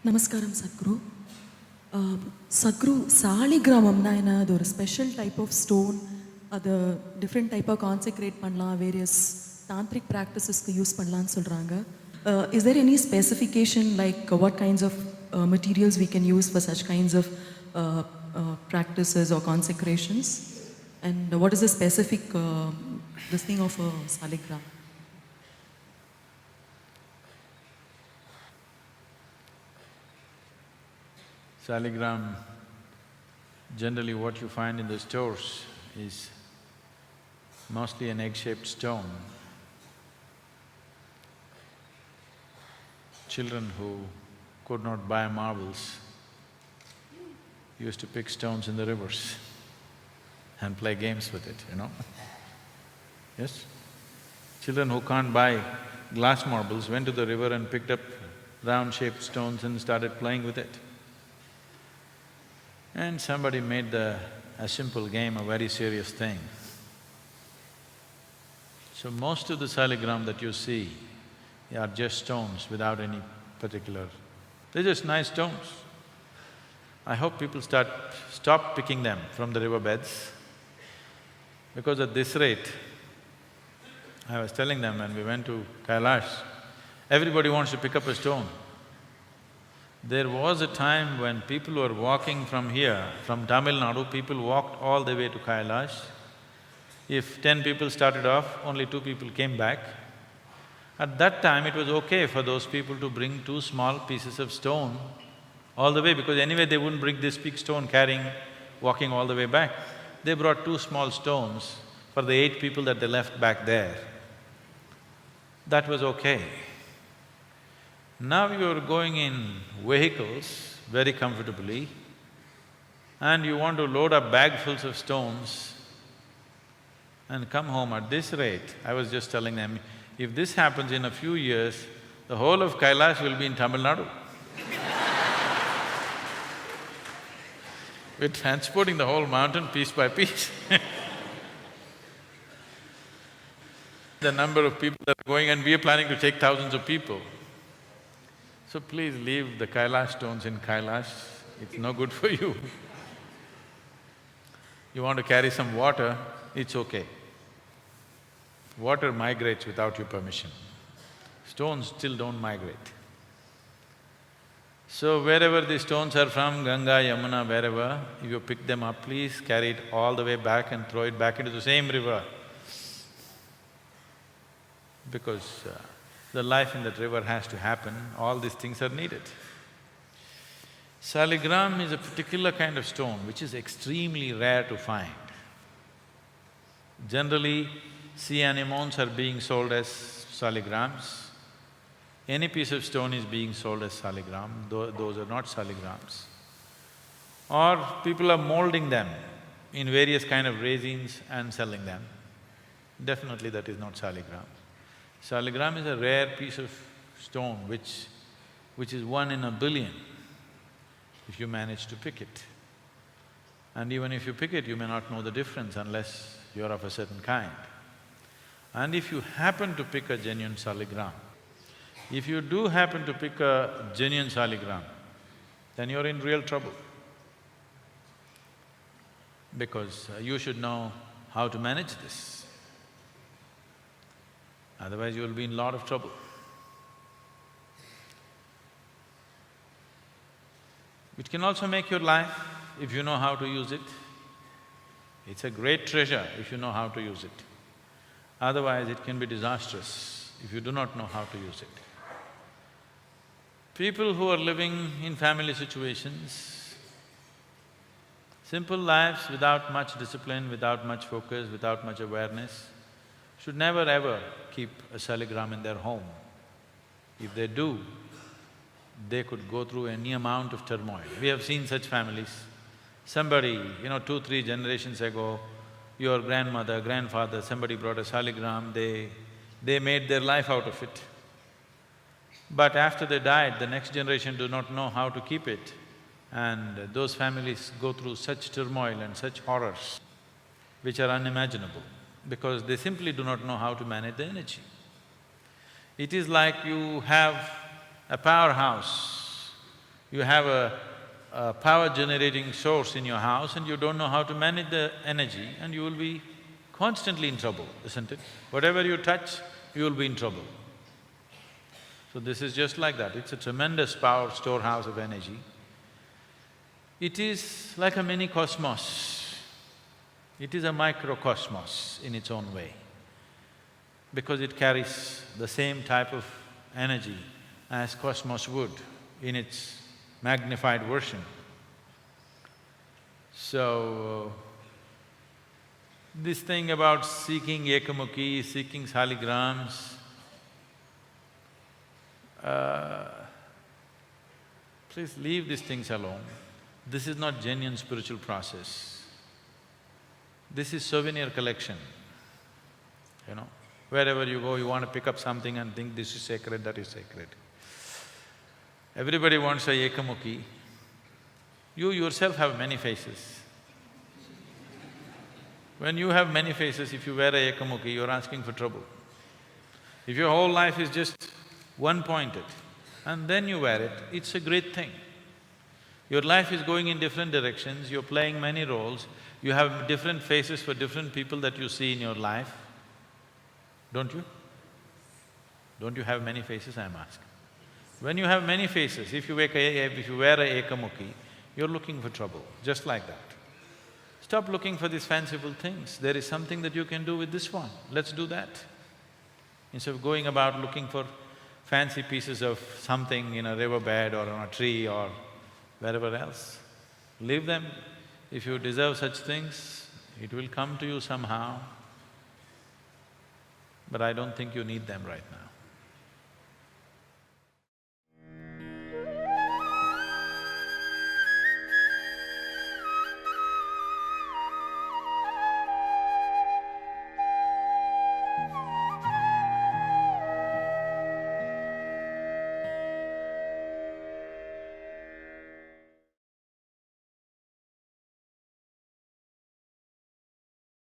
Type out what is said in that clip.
Namaskaram, Sadhguru. Sadhguru, Saligramamna enadu ஒரு special type of stone. அது different டைப்பாக consecrate பண்ணலாம், வேரியஸ் தாந்திரிக் ப்ராக்டிசஸ்க்கு யூஸ் பண்ணலான்னு சொல்கிறாங்க. Is there any specification like what kinds of materials we can use for such kinds of practices or consecrations? And what is the specific this thing of a saligram? Saligram, generally what you find in the stores is mostly an egg-shaped stone. Children who could not buy marbles used to pick stones in the rivers and play games with it, you know. Yes? Children who can't buy glass marbles went to the river and picked up round-shaped stones and started playing with it. And somebody made a simple game a very serious thing. So most of the saligram that you see are just stones without any particular… they're just nice stones. I hope people stop picking them from the riverbeds, because at this rate, I was telling them when we went to Kailash, everybody wants to pick up a stone. There was a time when people were walking from here, from Tamil Nadu, people walked all the way to Kailash. If 10 people started off, only 2 people came back. At that time, it was okay for those people to bring 2 small pieces of stone all the way, because anyway they wouldn't bring this big stone carrying, walking all the way back. They brought 2 small stones for the 8 people that they left back there. That was okay. Now you're going in vehicles very comfortably and you want to load up bagfuls of stones and come home. At this rate, I was just telling them, if this happens in a few years, the whole of Kailash will be in Tamil Nadu. We're transporting the whole mountain piece by piece. The number of people that are going, and we are planning to take thousands of people. So please leave the Kailash stones in Kailash, it's no good for you. You want to carry some water, it's okay. Water migrates without your permission. Stones still don't migrate. So wherever the stones are from, Ganga, Yamuna, wherever, if you pick them up, please carry it all the way back and throw it back into the same river. Because the life in that river has to happen, all these things are needed. Saligram is a particular kind of stone which is extremely rare to find. Generally, sea anemones are being sold as saligrams. Any piece of stone is being sold as saligram, those are not saligrams. Or people are molding them in various kind of resins and selling them. Definitely that is not saligram. Saligram is a rare piece of stone which is 1 in a billion if you manage to pick it. And even if you pick it, you may not know the difference unless you're of a certain kind. And if you happen to pick a genuine saligram, if you do happen to pick a genuine saligram, then you're in real trouble. Because you should know how to manage this. Otherwise you'll be in lot of trouble. It can also make your life if you know how to use it. It's a great treasure if you know how to use it. Otherwise it can be disastrous if you do not know how to use it. People who are living in family situations, simple lives without much discipline, without much focus, without much awareness, should never ever keep a saligram in their home. If they do, they could go through any amount of turmoil. We have seen such families. Somebody, 2, 3 generations ago, your grandmother, grandfather, somebody brought a saligram, they made their life out of it. But after they died, the next generation do not know how to keep it, and those families go through such turmoil and such horrors which are unimaginable, because they simply do not know how to manage the energy. It is like you have a powerhouse You have a power generating source in your house and you don't know how to manage the energy and you will be constantly in trouble, isn't it? Whatever you touch, you will be in trouble. So this is just like that, it's a tremendous power storehouse of energy. It is like a mini cosmos. It is a microcosmos in its own way, because it carries the same type of energy as cosmos would in its magnified version. So, this thing about seeking ekamukhi, seeking saligrams, please leave these things alone. This is not genuine spiritual process. This is souvenir collection, you know. Wherever you go, you want to pick up something and think this is sacred, that is sacred. Everybody wants a ekamukhi. You yourself have many faces. When you have many faces, if you wear a ekamukhi, you're asking for trouble. If your whole life is just one-pointed and then you wear it, it's a great thing. Your life is going in different directions, you're playing many roles, you have different faces for different people that you see in your life, don't you? Don't you have many faces, I'm asking? When you have many faces, if you wear a ekamukhi, you're looking for trouble, just like that. Stop looking for these fanciful things, there is something that you can do with this one, let's do that. Instead of going about looking for fancy pieces of something in a riverbed or on a tree or wherever else, leave them. If you deserve such things, it will come to you somehow. But I don't think you need them right now.